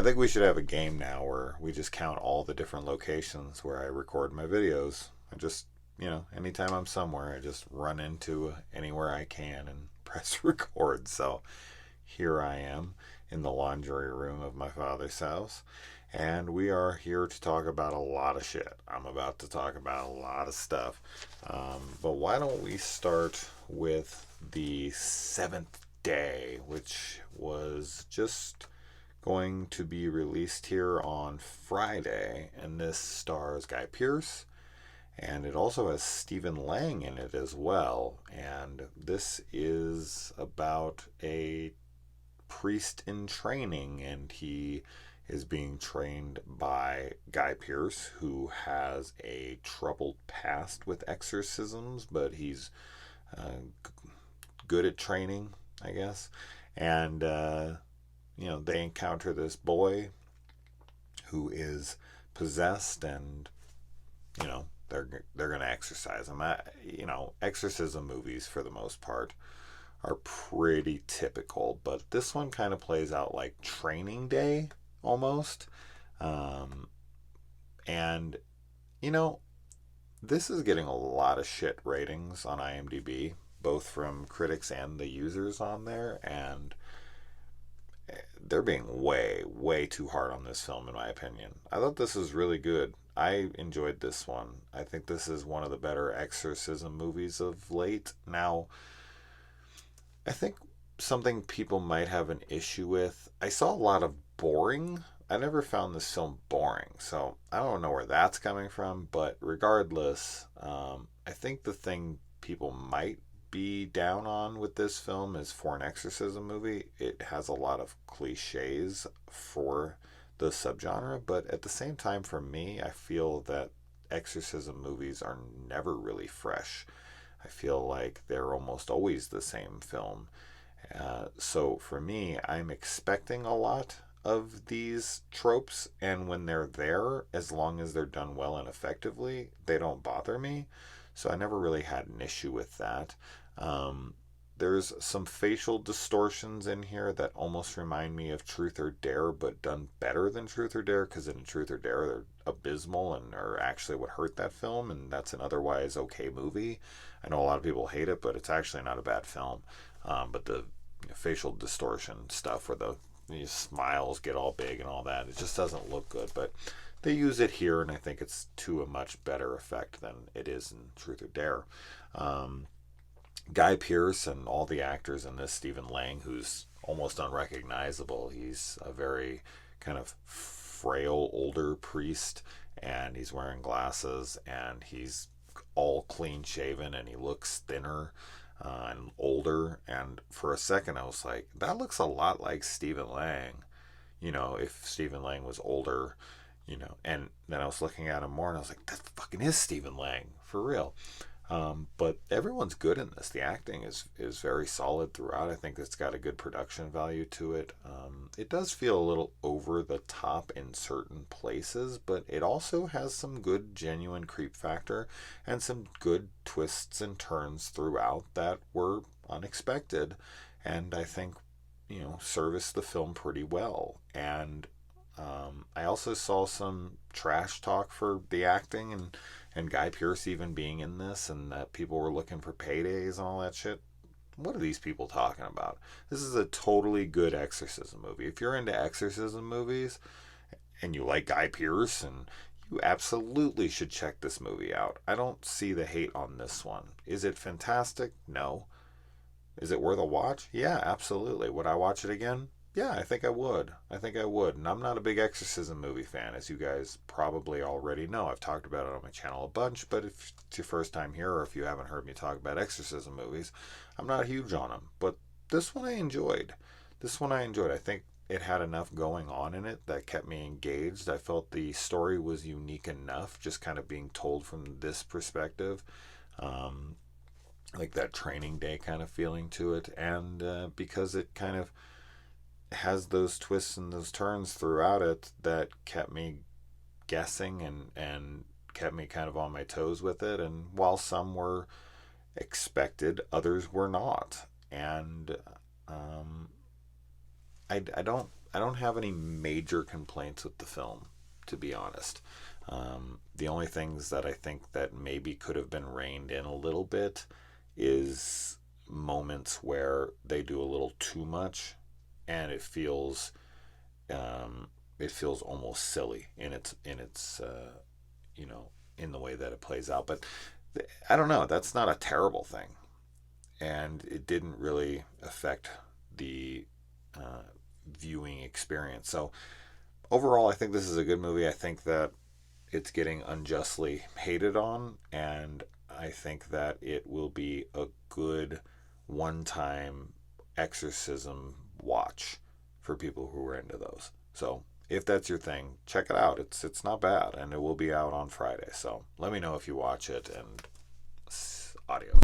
I think we should have a game now where we just count all the different locations where I record my videos. I just, anytime I'm somewhere, I just run into anywhere I can and press record. So here I am in the laundry room of my father's house, and we are here to talk about a lot of shit. I'm about to talk about a lot of stuff. But why don't we start with the seventh day, which was just going to be released here on Friday, and this stars Guy Pearce, and it also has Stephen Lang in it as well. And this is about a priest in training, and he is being trained by Guy Pearce, who has a troubled past with exorcisms, but he's uh, good at training, I guess. And they encounter this boy who is possessed, and they're gonna exorcise him. Exorcism movies for the most part are pretty typical, but this one kind of plays out like Training Day almost. Um, and you know, this is getting a lot of shit ratings on IMDb, both from critics and the users on there, and they're being way, way too hard on this film, in my opinion. I thought this was really good. I enjoyed this one. I think this is one of the better exorcism movies of late. Now, I think something people might have an issue with, I saw a lot of boring. I never found this film boring, so I don't know where that's coming from, but regardless, I think the thing people might be down on with this film is, for an exorcism movie, it has a lot of cliches for the subgenre, but at the same time, for me, I feel that exorcism movies are never really fresh. I feel like they're almost always the same film. So for me, I'm expecting a lot of these tropes, and when they're there, as long as they're done well and effectively, they don't bother me. So I never really had an issue with that. Um, there's some facial distortions in here that almost remind me of Truth or Dare, but done better than Truth or Dare, because in Truth or Dare, they're abysmal and are actually what hurt that film, and that's an otherwise okay movie. I know a lot of people hate it, but it's actually not a bad film. But the facial distortion stuff where these smiles get all big and all that, it just doesn't look good. But they use it here, and I think it's to a much better effect than it is in Truth or Dare. Um, Guy Pearce and all the actors in this, Stephen Lang, who's almost unrecognizable. He's a very kind of frail older priest, and he's wearing glasses, and he's all clean shaven, and he looks thinner and older. And for a second, I was like, that looks a lot like Stephen Lang. If Stephen Lang was older, And then I was looking at him more, and I was like, that fucking is Stephen Lang for real. But everyone's good in this. The acting is very solid throughout. I think it's got a good production value to it. It does feel a little over the top in certain places, but it also has some good, genuine creep factor and some good twists and turns throughout that were unexpected, and I think service the film pretty well. And I also saw some trash talk for the acting, and Guy Pearce even being in this, and that people were looking for paydays and all that shit. What are these people talking about? This is a totally good exorcism movie. If you're into exorcism movies and you like Guy Pearce, and you absolutely should check this movie out. I don't see the hate on this one. Is it fantastic? No. Is it worth a watch? Yeah, absolutely. Would I watch it again? Yeah, I think I would. I think I would. And I'm not a big exorcism movie fan, as you guys probably already know. I've talked about it on my channel a bunch, but if it's your first time here, or if you haven't heard me talk about exorcism movies, I'm not huge on them. But this one I enjoyed. This one I enjoyed. I think it had enough going on in it that kept me engaged. I felt the story was unique enough, just kind of being told from this perspective. Um, like that Training Day kind of feeling to it. And because it kind of has those twists and those turns throughout it that kept me guessing, and kept me kind of on my toes with it. And while some were expected, others were not. And I don't I don't have any major complaints with the film, to be honest. The only things that I think that maybe could have been reined in a little bit is moments where they do a little too much, and it feels almost silly in its in the way that it plays out. But I don't know. That's not a terrible thing, and it didn't really affect the viewing experience. So overall, I think this is a good movie. I think that it's getting unjustly hated on, and I think that it will be a good one-time exorcism watch for people who are into those. So if that's your thing, check it out. It's not bad, and it will be out on Friday. So let me know if you watch it, and adios.